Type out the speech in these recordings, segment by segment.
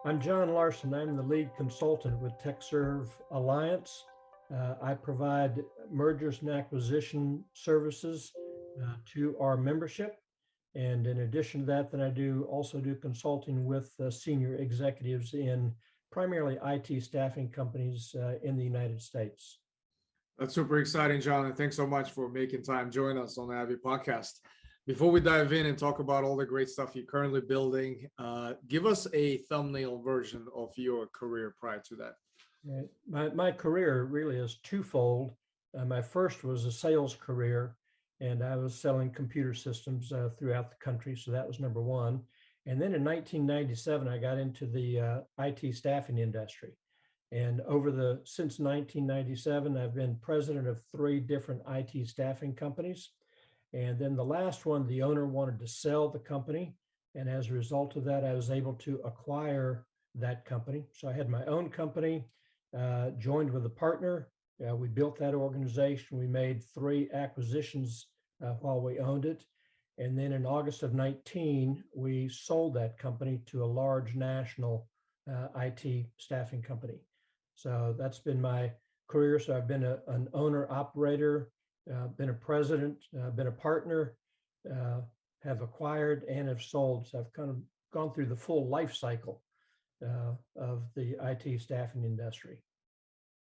I'm John Larson. I'm the lead consultant with TechServe Alliance. I provide mergers and acquisition services to our membership. And in addition to that, then I do also do consulting with senior executives in primarily IT staffing companies in the United States. That's super exciting, John, and thanks so much for making time join us on the Avi podcast. Before we dive in and talk about all the great stuff you're currently building, give us a thumbnail version of your career prior to that. Right. My career really is twofold. My first was a sales career, and I was selling computer systems throughout the country. So that was number one. And then in 1997, I got into the IT staffing industry. And since 1997, I've been president of three different IT staffing companies. And then the last one, the owner wanted to sell the company. And as a result of that, I was able to acquire that company. So I had my own company, joined with a partner. We built that organization. We made three acquisitions while we owned it. And then in August of 19, we sold that company to a large national IT staffing company. So that's been my career. So I've been an owner operator, been a president, been a partner, have acquired and have sold. So I've kind of gone through the full life cycle of the IT staffing industry.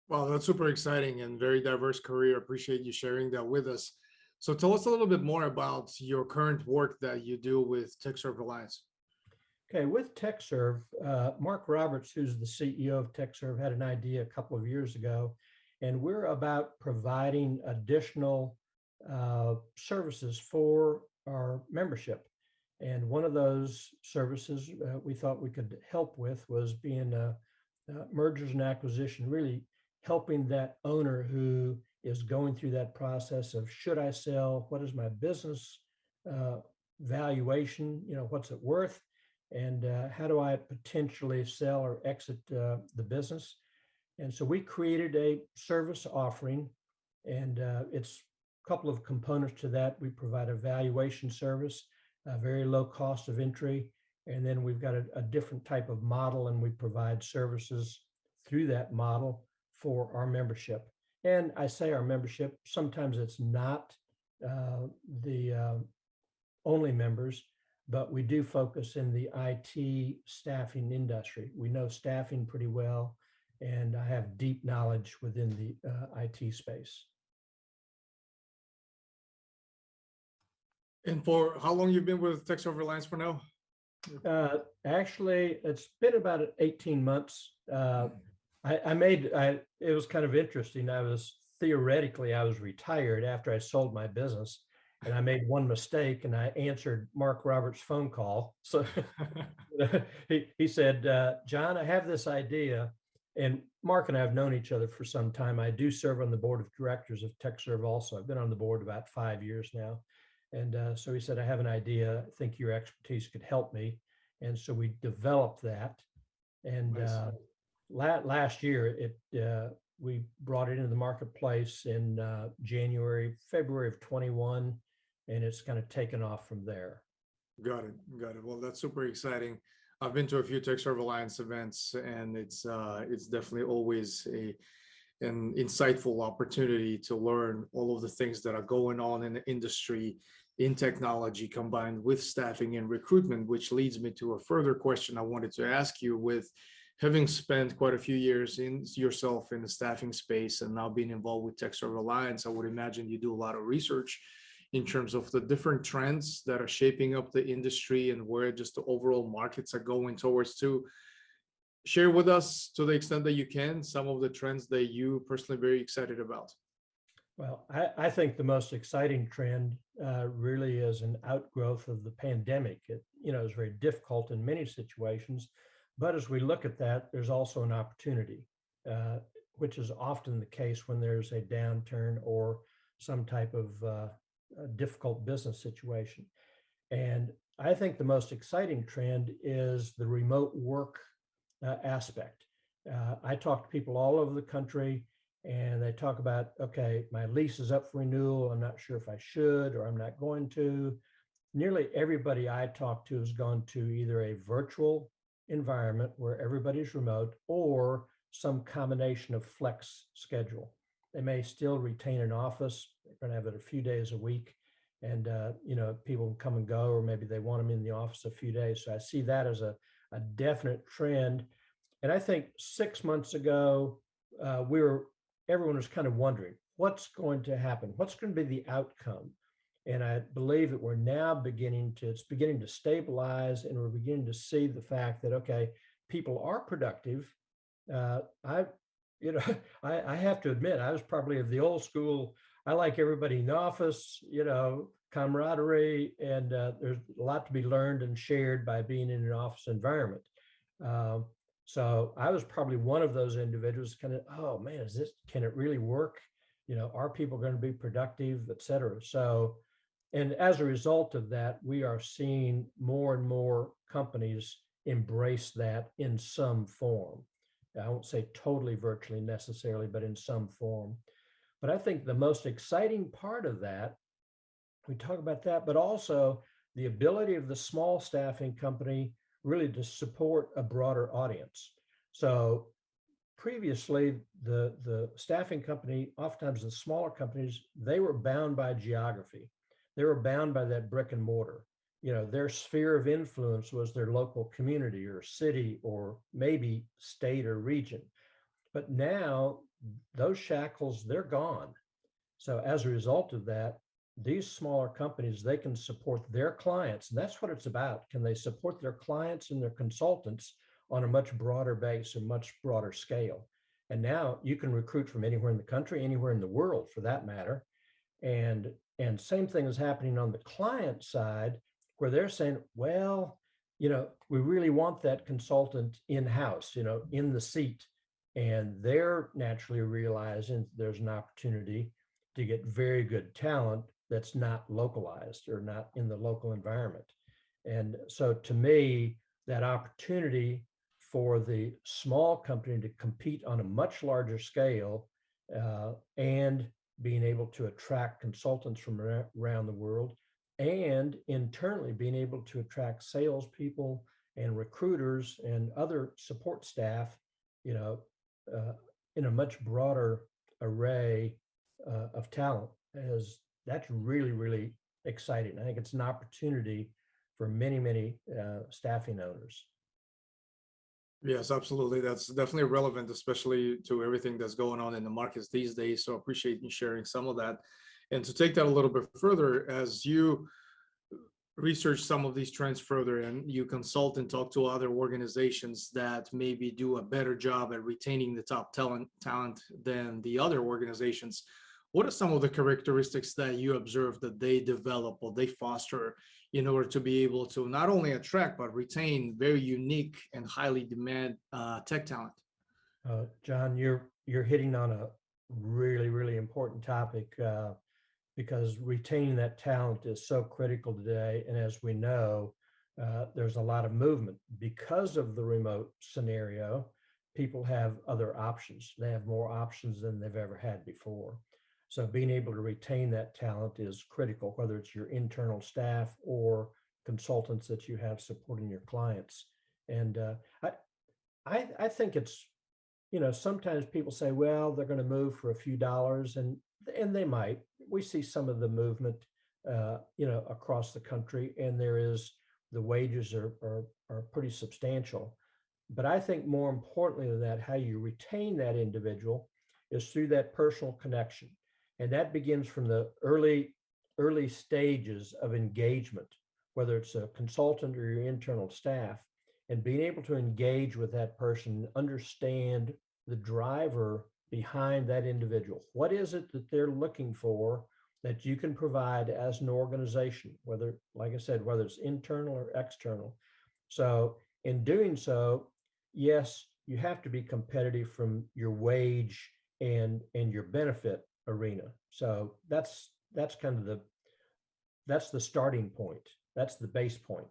Well, that's super exciting and very diverse career. Appreciate you sharing that with us. So tell us a little bit more about your current work that you do with TechServe Alliance. Okay, with TechServe, Mark Roberts, who's the CEO of TechServe, had an idea a couple of years ago, and we're about providing additional services for our membership. And one of those services we thought we could help with was being mergers and acquisition, really helping that owner who is going through that process of should I sell, what is my business valuation, what's it worth, and how do I potentially sell or exit the business. And so we created a service offering, and it's a couple of components to that. We provide a valuation service, a very low cost of entry, and then we've got a different type of model, and we provide services through that model for our membership. And I say our membership, sometimes it's not the only members, but we do focus in the IT staffing industry. We know staffing pretty well, and I have deep knowledge within the IT space. And for how long you've been with TechServe Alliance for now? Actually, it's been about 18 months. It was kind of interesting. I was retired after I sold my business, and I made one mistake, and I answered Mark Roberts' phone call. So he said, John, I have this idea. And Mark and I have known each other for some time. I do serve on the board of directors of TechServe also. I've been on the board about 5 years now. And so he said, I have an idea. I think your expertise could help me. And so we developed that. And Nice. Last year, we brought it into the marketplace in February of 21, and it's kind of taken off from there. Got it. Well, that's super exciting. I've been to a few TechServe Alliance events, and it's definitely always an insightful opportunity to learn all of the things that are going on in the industry, in technology, combined with staffing and recruitment, which leads me to a further question I wanted to ask you. With having spent quite a few years in yourself in the staffing space and now being involved with TechServe Alliance, I would imagine you do a lot of research in terms of the different trends that are shaping up the industry and where just the overall markets are going towards. To share with us, to the extent that you can, some of the trends that you personally very excited about. Well, I think the most exciting trend really is an outgrowth of the pandemic. It is very difficult in many situations, but as we look at that, there's also an opportunity, which is often the case when there's a downturn or some type of a difficult business situation. And I think the most exciting trend is the remote work aspect. I talk to people all over the country, and they talk about, okay, my lease is up for renewal. I'm not sure if I should or I'm not going to. Nearly everybody I talk to has gone to either a virtual environment where everybody's remote or some combination of flex schedule. They may still retain an office. They're going to have it a few days a week, and people can come and go, or maybe they want them in the office a few days. So I see that as a definite trend. And I think 6 months ago, everyone was kind of wondering what's going to happen, what's going to be the outcome. And I believe that it's beginning to stabilize, and we're beginning to see the fact that, okay, people are productive. I, I have to admit, I was probably of the old school. I like everybody in the office, camaraderie, and there's a lot to be learned and shared by being in an office environment. Um, so I was probably one of those individuals kind of, oh man, can it really work? Are people going to be productive, et cetera? So, and as a result of that, we are seeing more and more companies embrace that in some form. I won't say totally virtually necessarily, but in some form. But I think the most exciting part of that, we talk about that, but also the ability of the small staffing company really to support a broader audience. So previously, the staffing company, oftentimes the smaller companies, they were bound by geography. They were bound by that brick and mortar. Their sphere of influence was their local community or city or maybe state or region. But now those shackles, they're gone. So as a result of that, these smaller companies, they can support their clients. And that's what it's about. Can they support their clients and their consultants on a much broader base, a much broader scale? And now you can recruit from anywhere in the country, anywhere in the world for that matter. And same thing is happening on the client side, where they're saying, well, we really want that consultant in-house, in the seat. And they're naturally realizing there's an opportunity to get very good talent that's not localized or not in the local environment. And so to me, that opportunity for the small company to compete on a much larger scale and being able to attract consultants from around the world, and internally being able to attract salespeople and recruiters and other support staff, you know, uh, in a much broader array of talent, as that's really, really exciting. I think it's an opportunity for many, many staffing owners. Yes, absolutely. That's definitely relevant, especially to everything that's going on in the markets these days. So I appreciate you sharing some of that. And to take that a little bit further, as you research some of these trends further and you consult and talk to other organizations that maybe do a better job at retaining the top talent than the other organizations, what are some of the characteristics that you observe that they develop or they foster in order to be able to not only attract but retain very unique and highly demand tech talent? John, you're hitting on a really, really important topic because retaining that talent is so critical today. And as we know, there's a lot of movement because of the remote scenario. People have other options. They have more options than they've ever had before. So being able to retain that talent is critical, whether it's your internal staff or consultants that you have supporting your clients. And I think it's, sometimes people say, well, they're going to move for a few dollars, and they might. We see some of the movement, across the country, and the wages are pretty substantial. But I think more importantly than that, how you retain that individual is through that personal connection. And that begins from the early stages of engagement, whether it's a consultant or your internal staff, and being able to engage with that person, understand the driver behind that individual. What is it that they're looking for that you can provide as an organization, whether, like I said, whether it's internal or external? So in doing so, yes, you have to be competitive from your wage and your benefit arena. So that's kind of that's the starting point. That's the base point.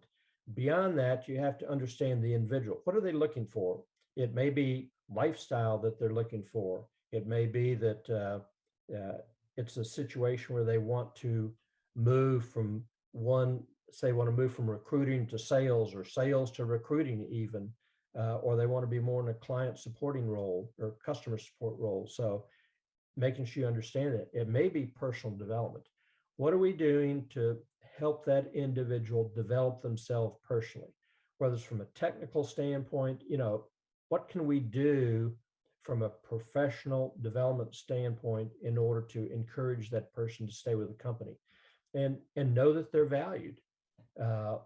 Beyond that, you have to understand the individual. What are they looking for? It may be lifestyle that they're looking for. It may be that it's a situation where they want to move want to move from recruiting to sales or sales to recruiting even. or they want to be more in a client supporting role or customer support role. So making sure you understand it. It may be personal development. What are we doing to help that individual develop themselves personally? Whether it's from a technical standpoint, what can we do from a professional development standpoint in order to encourage that person to stay with the company and know that they're valued. Uh,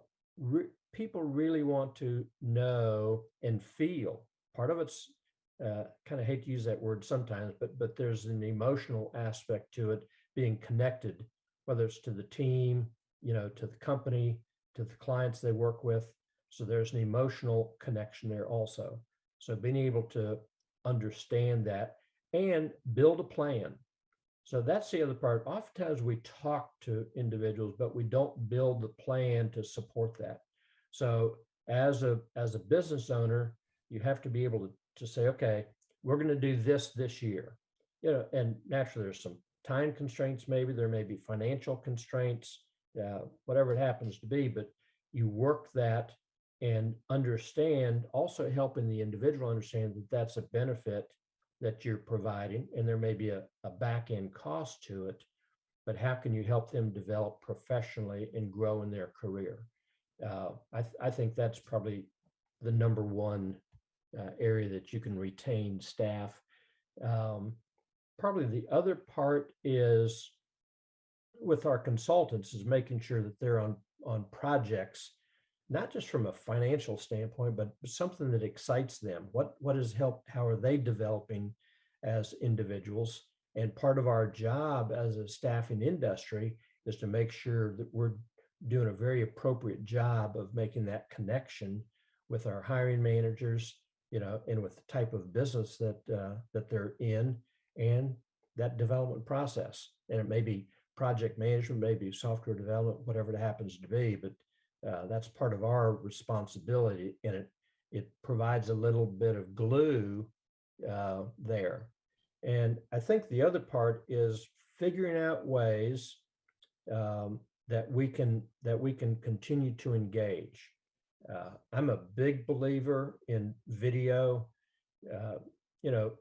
People really want to know and feel. Part of it's kind of hate to use that word sometimes, but there's an emotional aspect to it, being connected, whether it's to the team, to the company, to the clients they work with. So there's an emotional connection there also. So being able to understand that and build a plan. So that's the other part. Oftentimes we talk to individuals, but we don't build the plan to support that. So as a business owner, you have to be able to say, okay, we're going to do this year. And naturally there's some time constraints, maybe there may be financial constraints, whatever it happens to be, but you work that and understand, also helping the individual understand that that's a benefit that you're providing, and there may be a back end cost to it, but how can you help them develop professionally and grow in their career? I think that's probably the number one area that you can retain staff. Probably the other part is with our consultants is making sure that they're on projects, not just from a financial standpoint, but something that excites them. What has helped? How are they developing as individuals? And part of our job as a staffing industry is to make sure that we're doing a very appropriate job of making that connection with our hiring managers, and with the type of business that they're in, and that development process. And it may be project management, maybe software development, whatever it happens to be, but that's part of our responsibility, and it provides a little bit of glue there. And I think the other part is figuring out ways that we can continue to engage. I'm a big believer in video.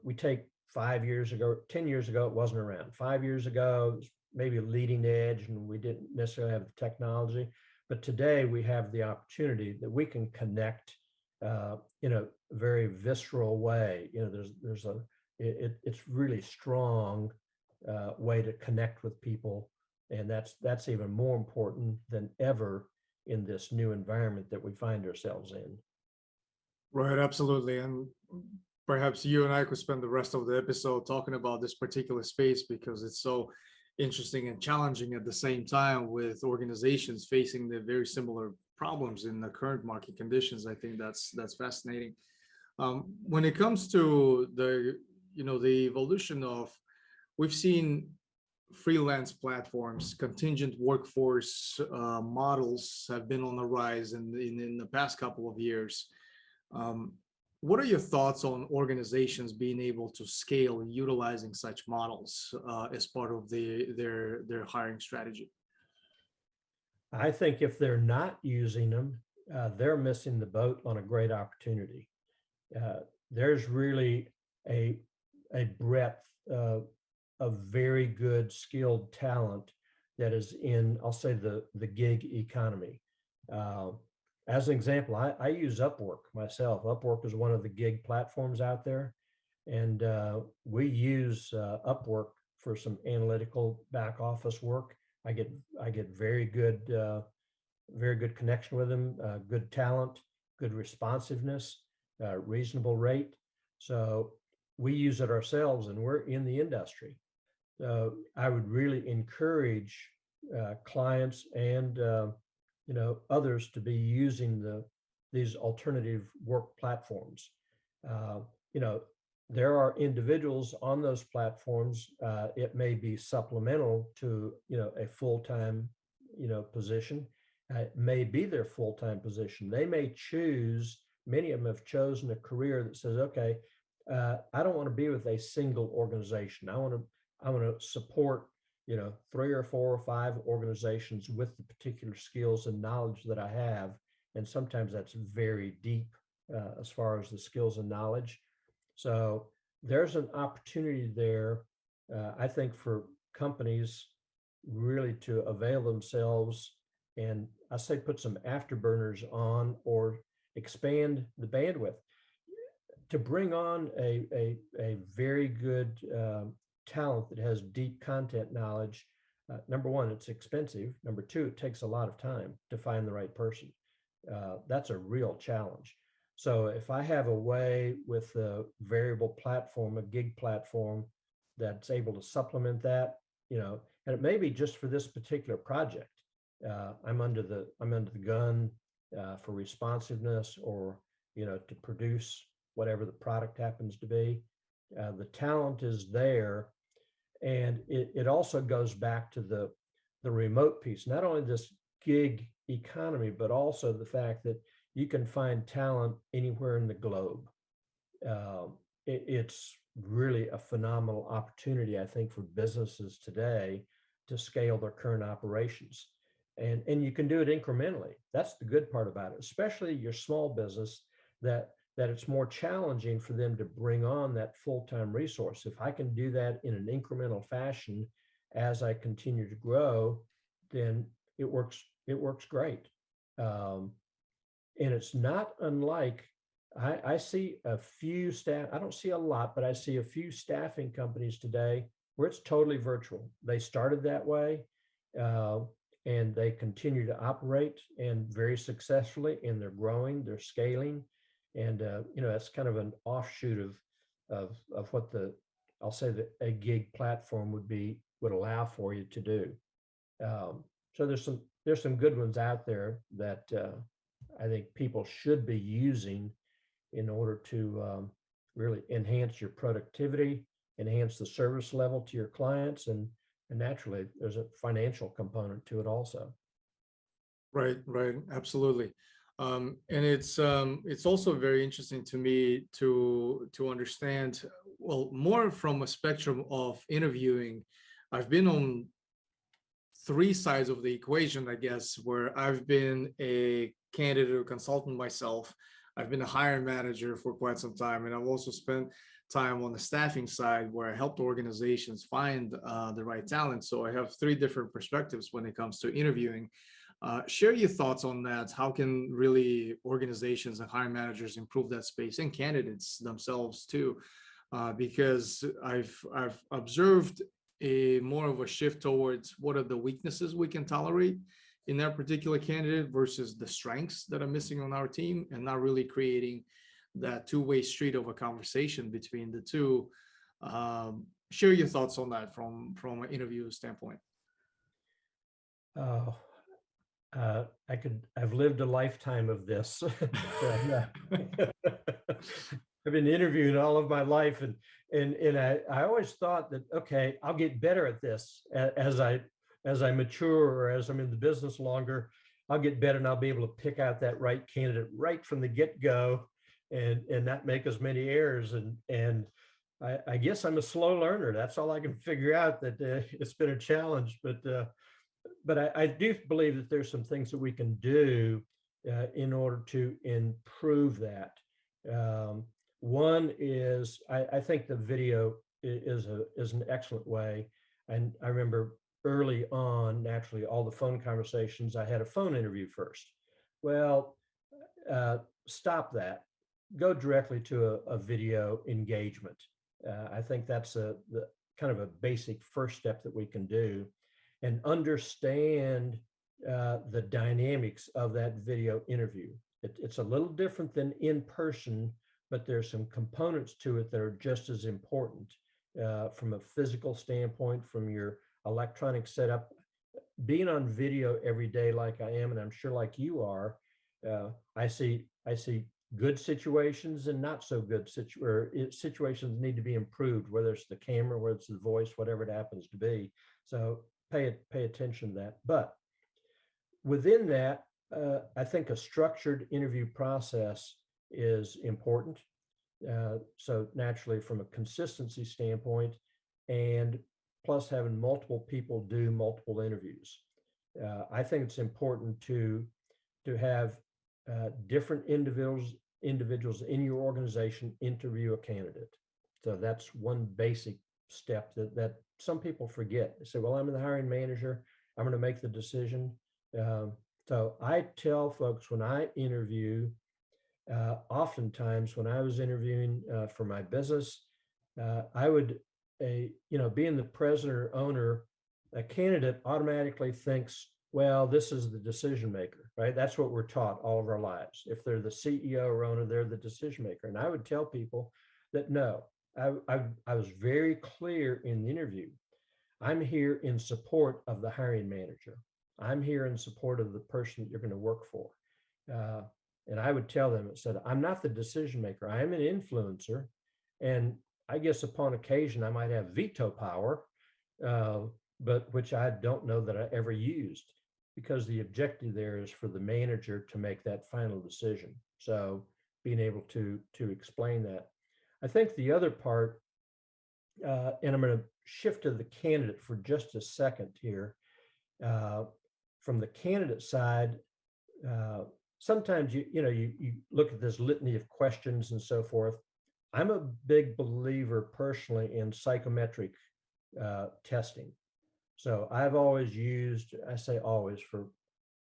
We take 5 years ago, 10 years ago, it wasn't around. 5 years ago, it was maybe a leading edge, and we didn't necessarily have the technology. But today we have the opportunity that we can connect in a very visceral way. It's really strong way to connect with people, and that's even more important than ever in this new environment that we find ourselves in. Right, absolutely. And perhaps you and I could spend the rest of the episode talking about this particular space because it's so interesting and challenging at the same time, with organizations facing the very similar problems in the current market conditions. I think that's fascinating. When it comes to the evolution of, we've seen freelance platforms, contingent workforce models have been on the rise in the past couple of years. What are your thoughts on organizations being able to scale utilizing such models as part of their hiring strategy? I think if they're not using them, they're missing the boat on a great opportunity. There's really a breadth of very good skilled talent that is in, I'll say, the gig economy. As an example, I use Upwork myself. Upwork is one of the gig platforms out there, and we use Upwork for some analytical back office work. I get very good connection with them, good talent, good responsiveness, reasonable rate. So we use it ourselves, and we're in the industry. So I would really encourage clients and others to be using these alternative work platforms. Uh, you know, there are individuals on those platforms. It may be supplemental to a full-time position. It may be their full-time position. They may choose. Many of them have chosen a career that says, okay, I don't want to be with a single organization. I want to support 3 or 4 or 5 organizations with the particular skills and knowledge that I have. And sometimes that's very deep as far as the skills and knowledge. So there's an opportunity there, I think, for companies really to avail themselves, and I say put some afterburners on or expand the bandwidth to bring on a very good talent that has deep content knowledge. Number one, it's expensive. Number two, it takes a lot of time to find the right person. That's a real challenge. So if I have a way with a variable platform, a gig platform that's able to supplement that, and it may be just for this particular project. I'm under the gun for responsiveness, or to produce whatever the product happens to be. The talent is there, and it also goes back to the remote piece. Not only this gig economy, but also the fact that you can find talent anywhere in the globe. It's really a phenomenal opportunity, I think, for businesses today to scale their current operations. And you can do it incrementally. That's the good part about it, especially your small business, that it's more challenging for them to bring on that full-time resource. If I can do that in an incremental fashion as I continue to grow, then it works great. And it's not unlike, I see a few staff, I don't see a lot, but I see a few staffing companies today where it's totally virtual. They started that way, and they continue to operate and very successfully, and they're growing, they're scaling. And that's kind of an offshoot of what I'll say that a gig platform would allow for you to do. So there's some good ones out there that I think people should be using in order to really enhance your productivity, enhance the service level to your clients, and naturally there's a financial component to it also. Right, right, absolutely. And it's also very interesting to me to understand, well, more from a spectrum of interviewing. I've been on three sides of the equation, I guess, where I've been a candidate or consultant myself. I've been a hiring manager for quite some time, and I've also spent time on the staffing side where I helped organizations find the right talent. So I have three different perspectives when it comes to interviewing. Share your thoughts on that. How can really organizations and hiring managers improve that space, and candidates themselves too? Because I've observed a more of a shift towards what are the weaknesses we can tolerate in that particular candidate versus the strengths that are missing on our team, and not really creating that two-way street of a conversation between the two. Share your thoughts on that from an interview standpoint. Uh, I've lived a lifetime of this. Yeah. I've been interviewing all of my life, and I always thought that, okay, I'll get better at this as I mature, or as I'm in the business longer. I'll get better, and I'll be able to pick out that right candidate right from the get-go, and not make as many errors. And I guess I'm a slow learner. That's all I can figure out. That it's been a challenge, but I do believe that there's some things that we can do in order to improve that. One is, I think the video is an excellent way. And I remember early on, naturally, all the phone conversations, I had a phone interview first. Well, stop that. Go directly to a video engagement. I think that's the kind of a basic first step that we can do, and understand the dynamics of that video interview. It's a little different than in person, but there's some components to it that are just as important from a physical standpoint, from your electronic setup. Being on video every day, like I am, and I'm sure like you are, I see good situations and not so good situations need to be improved, whether it's the camera, whether it's the voice, whatever it happens to be. So pay attention to that. But within that, I think a structured interview process is important. So naturally, from a consistency standpoint, and plus having multiple people do multiple interviews, I think it's important to have different individuals in your organization interview a candidate. So that's one basic step that some people forget. They say, well, I'm the hiring manager, I'm going to make the decision. Um, so I tell folks when I interview, oftentimes when I was interviewing for my business, I would, being the president or owner, a candidate automatically thinks, well, this is the decision maker, right? That's what we're taught all of our lives. If they're the CEO or owner, they're the decision maker. And I would tell people that no, I was very clear in the interview. I'm here in support of the hiring manager. I'm here in support of the person that you're going to work for. Uh, and I would tell them, it said, I'm not the decision maker. I am an influencer. And I guess upon occasion, I might have veto power, uh, but which I don't know that I ever used, because the objective there is for the manager to make that final decision. So being able to explain that. I think the other part, and I'm going to shift to the candidate for just a second here. Uh, from the candidate side, uh, sometimes you look at this litany of questions and so forth. I'm a big believer personally in psychometric testing. So I've always used, I say always, for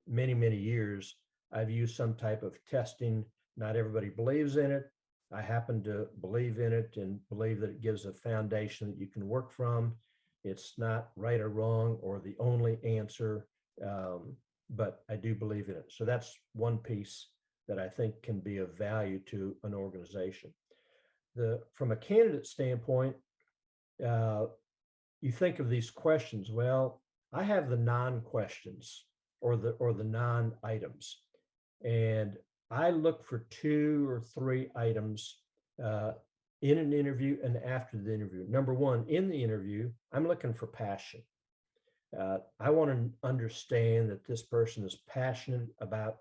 many, many years, I've used some type of testing. Not everybody believes in it. I happen to believe in it and believe that it gives a foundation that you can work from. It's not right or wrong or the only answer, but I do believe in it. So that's one piece that I think can be of value to an organization. From a candidate standpoint, uh, you think of these questions. Well, I have the non-questions or the non-items, and I look for 2 or 3 items uh, in an interview and after the interview. Number one, in the interview, I'm looking for passion. I want to understand that this person is passionate about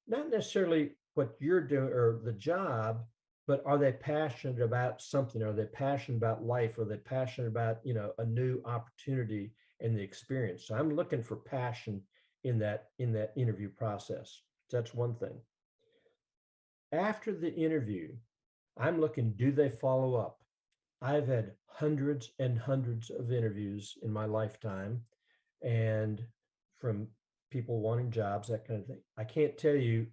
not necessarily what you're doing or the job, but are they passionate about something? Are they passionate about life? Are they passionate about a new opportunity and the experience? So I'm looking for passion in that interview process. So that's one thing. After the interview, I'm looking, do they follow up? I've had hundreds and hundreds of interviews in my lifetime, and from people wanting jobs, that kind of thing. I can't tell you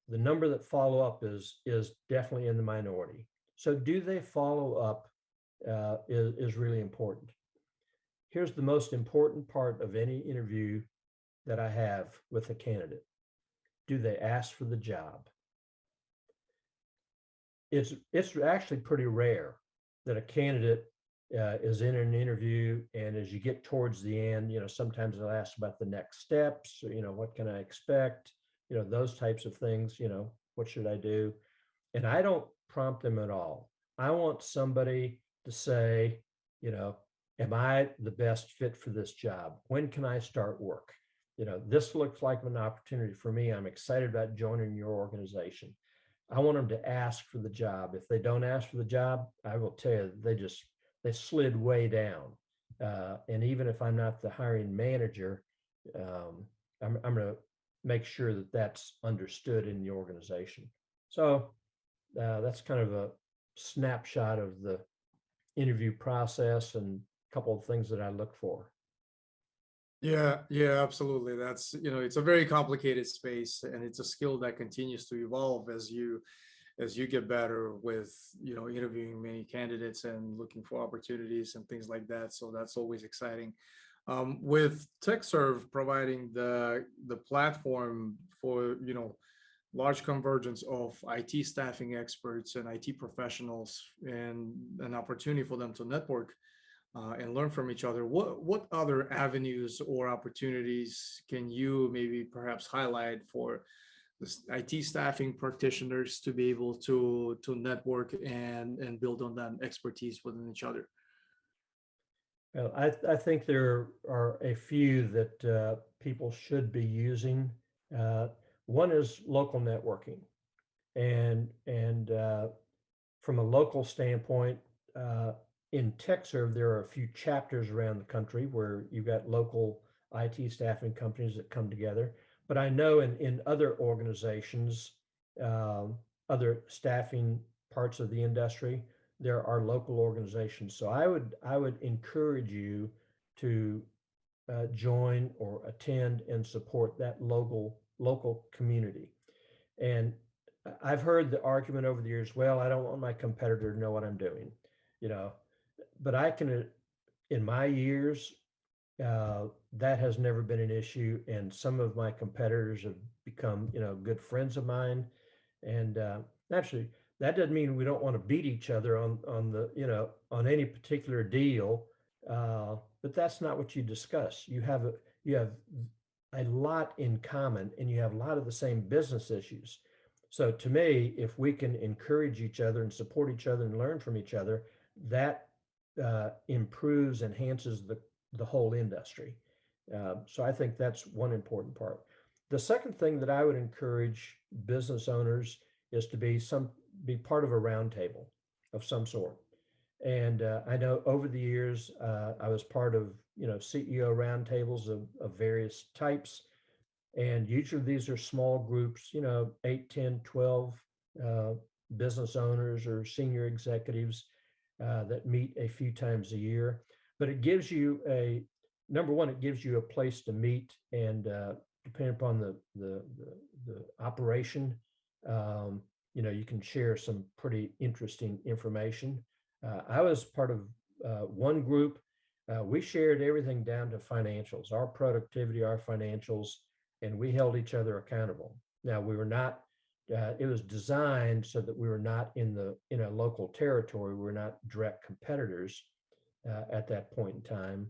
the number that follow up is definitely in the minority. So do they follow up is really important. Here's the most important part of any interview that I have with a candidate. Do they ask for the job? It's actually pretty rare that a candidate is in an interview, and as you get towards the end, sometimes they'll ask about the next steps, or, what can I expect, those types of things, what should I do? And I don't prompt them at all. I want somebody to say, you know, am I the best fit for this job? When can I start work? This looks like an opportunity for me. I'm excited about joining your organization. I want them to ask for the job. If they don't ask for the job, I will tell you, they slid way down. And even if I'm not the hiring manager, I'm going to make sure that that's understood in the organization. So that's kind of a snapshot of the interview process and a couple of things that I look for. Yeah, absolutely. That's, it's a very complicated space, and it's a skill that continues to evolve as you get better with, interviewing many candidates and looking for opportunities and things like that. So that's always exciting. With TechServe providing the platform for, large convergence of IT staffing experts and IT professionals, and an opportunity for them to network and learn from each other. What other avenues or opportunities can you maybe perhaps highlight for the IT staffing practitioners to be able to network and build on that expertise within each other? Well, I think there are a few that people should be using. Uh, One is local networking, and from a local standpoint, uh, in TechServe, there are a few chapters around the country where you've got local IT staffing companies that come together. But I know in other organizations, um, other staffing parts of the industry, there are local organizations. So I would encourage you to join or attend and support that local community. And I've heard the argument over the years, well, I don't want my competitor to know what I'm doing, you know, but I can, in my years, that has never been an issue. And some of my competitors have become, good friends of mine. And naturally, that doesn't mean we don't want to beat each other on the, on any particular deal. But that's not what you discuss. You have a lot in common, and you have a lot of the same business issues. So to me, if we can encourage each other and support each other and learn from each other, that improves, enhances the whole industry. So I think that's one important part. The second thing that I would encourage business owners is to be part of a roundtable of some sort. And I know over the years, I was part of CEO roundtables of various types. And usually these are small groups, 8, 10, 12 uh, business owners or senior executives that meet a few times a year. But it gives you number one, it gives you a place to meet, and depending upon the operation, you can share some pretty interesting information. I was part of one group. We shared everything down to financials, our productivity, our financials, and we held each other accountable. Now, we were not, it was designed so that we were not in a local territory. We were not direct competitors at that point in time.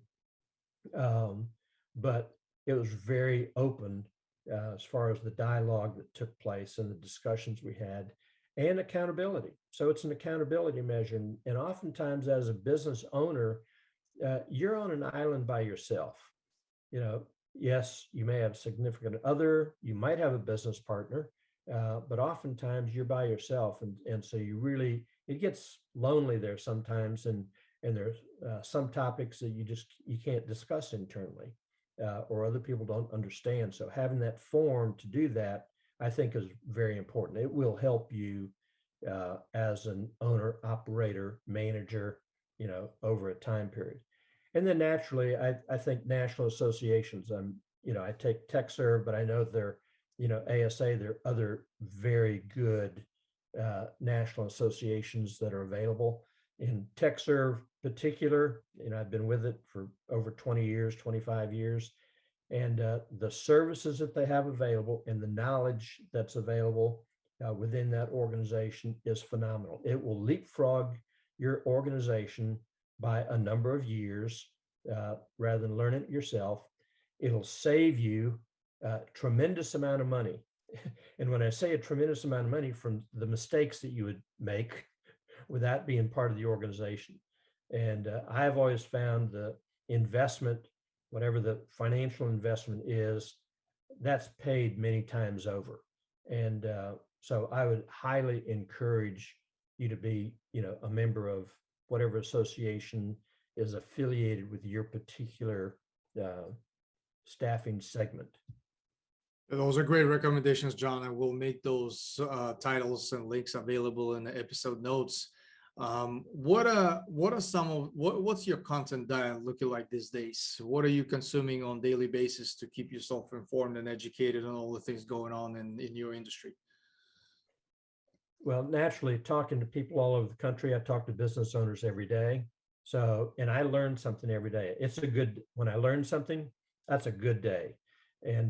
Um, but it was very open as far as the dialogue that took place and the discussions we had, and accountability. So it's an accountability measure. And oftentimes, as a business owner, you're on an island by yourself. Yes, you may have a significant other, you might have a business partner, but oftentimes you're by yourself, and so it gets lonely there sometimes, and there's some topics that you can't discuss internally, or other people don't understand. So having that forum to do that, I think, is very important. It will help you as an owner, operator, manager, over a time period. And then naturally, I think national associations. I take TechServe, but I know they're, ASA. There are other very good national associations that are available. In TechServe particular, I've been with it for over 20 years, 25 years, and the services that they have available and the knowledge that's available within that organization is phenomenal. It will leapfrog your organization by a number of years rather than learn it yourself. It'll save you a tremendous amount of money. And when I say a tremendous amount of money, from the mistakes that you would make without being part of the organization. And I've always found the investment, whatever the financial investment is, that's paid many times over. And so I would highly encourage you to be, a member of whatever association is affiliated with your particular staffing segment. Those are great recommendations, John, and we'll make those titles and links available in the episode notes. What's your content diet looking like these days? What are you consuming on a daily basis to keep yourself informed and educated on all the things going on in your industry? Well, naturally, talking to people all over the country, I talk to business owners every day. So, and I learn something every day. When I learn something, that's a good day. And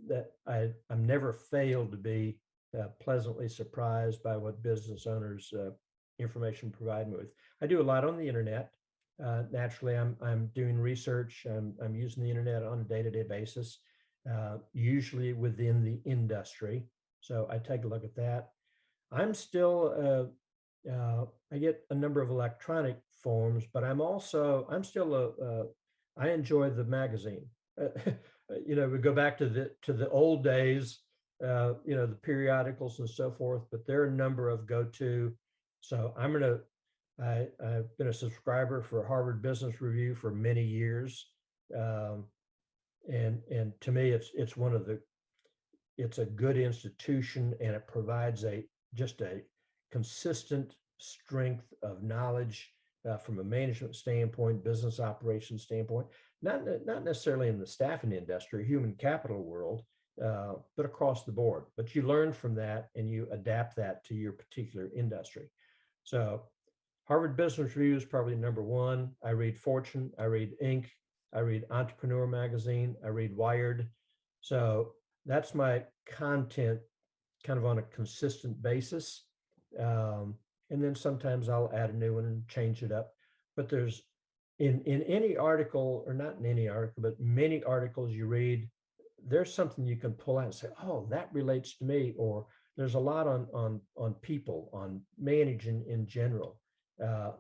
that I'm never failed to be pleasantly surprised by what business owners information provide me with. I do a lot on the internet. Naturally, I'm doing research. I'm using the internet on a day-to-day basis, usually within the industry. So I take a look at that. I'm still I get a number of electronic forms, but I enjoy the magazine. We go back to the old days, the periodicals and so forth, but there are a number of go-to. So I've been a subscriber for Harvard Business Review for many years. And to me, it's a good institution, and it provides a just a consistent strength of knowledge from a management standpoint, business operations standpoint, not necessarily in the staffing industry, human capital world, but across the board. But you learn from that and you adapt that to your particular industry. So Harvard Business Review is probably number one. I read Fortune, I read Inc., I read Entrepreneur Magazine, I read Wired. So that's my content kind of on a consistent basis. And then sometimes I'll add a new one and change it up. But there's in any article, or not in any article, but many articles you read, there's something you can pull out and say, oh, that relates to me. Or there's a lot on people, on managing in general,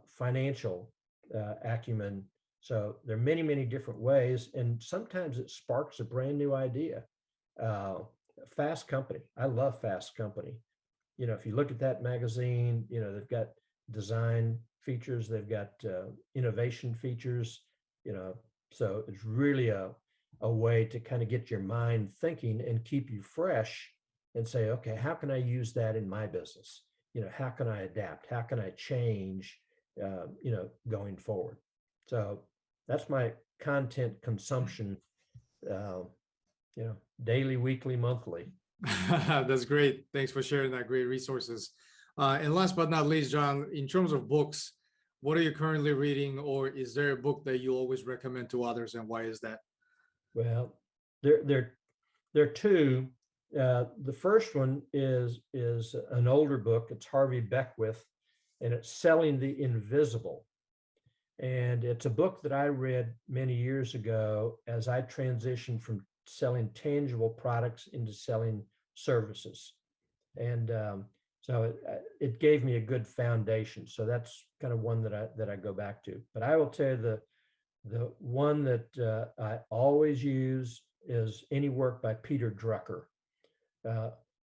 financial acumen. So there are many different ways, and sometimes it sparks a brand new idea. Fast Company, I love Fast Company. You know, if you look at that magazine, you know, they've got design features, they've got innovation features, you know, so it's really a way to kind of get your mind thinking and keep you fresh and say, okay, how can I use that in my business? You know, how can I adapt? How can I change, you know, going forward? So that's my content consumption, you know, daily, weekly, monthly. That's great. Thanks for sharing that great resources. And last but not least, John, in terms of books, what are you currently reading, or is there a book that you always recommend to others, and why is that? Well, there are two. The first one is an older book. It's Harvey Beckwith, and it's Selling the Invisible. And it's a book that I read many years ago as I transitioned from selling tangible products into selling services. And so it gave me a good foundation. So that's kind of one that I go back to. But I will tell you the one that I always use is any work by Peter Drucker.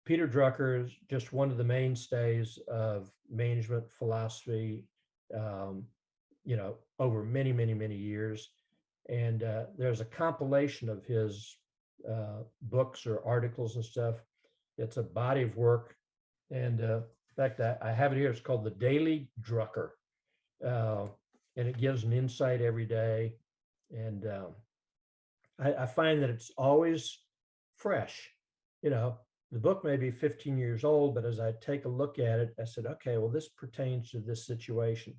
Peter Drucker is just one of the mainstays of management philosophy, you know, over many years. And there's a compilation of his books or articles and stuff. It's a body of work. And in fact, I have it here. It's called The Daily Drucker. And it gives an insight every day. And I find that it's always fresh. You know, the book may be 15 years old, but as I take a look at it, I said, okay, well, this pertains to this situation.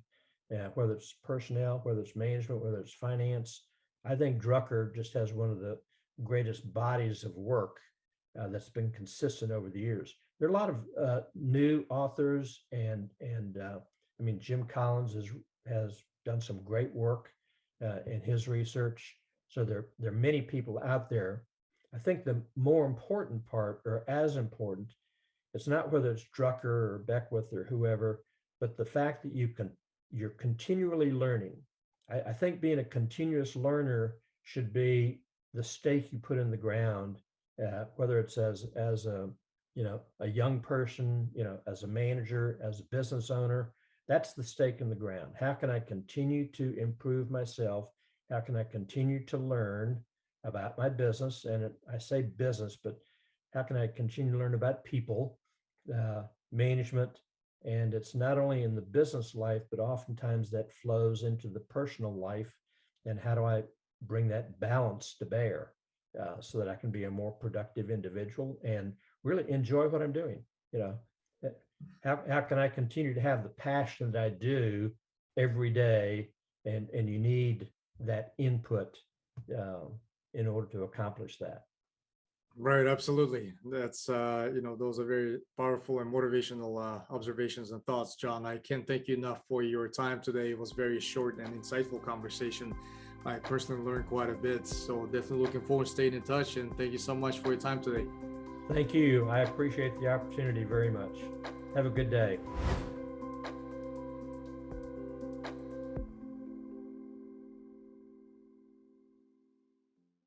Whether it's personnel, whether it's management, whether it's finance. I think Drucker just has one of the greatest bodies of work that's been consistent over the years. There are a lot of new authors, and I mean, Jim Collins has done some great work in his research. So there are many people out there. I think the more important part, or as important, it's not whether it's Drucker or Beckwith or whoever, but the fact that you're continually learning. I think being a continuous learner should be the stake you put in the ground, whether it's as a, you know, a young person, you know, as a manager, as a business owner. That's the stake in the ground. How can I continue to improve myself? How can I continue to learn about my business? And I say business, but how can I continue to learn about people, management? And it's not only in the business life, but oftentimes that flows into the personal life. And how do I bring that balance to bear so that I can be a more productive individual and really enjoy what I'm doing? You know, how can I continue to have the passion that I do every day? And you need that input in order to accomplish that. Right, absolutely. That's you know, those are very powerful and motivational observations and thoughts, John. I can't thank you enough for your time today. It was very short and insightful conversation. I personally learned quite a bit, so definitely looking forward to staying in touch. And thank you so much for your time today. Thank you. I appreciate the opportunity very much. Have a good day.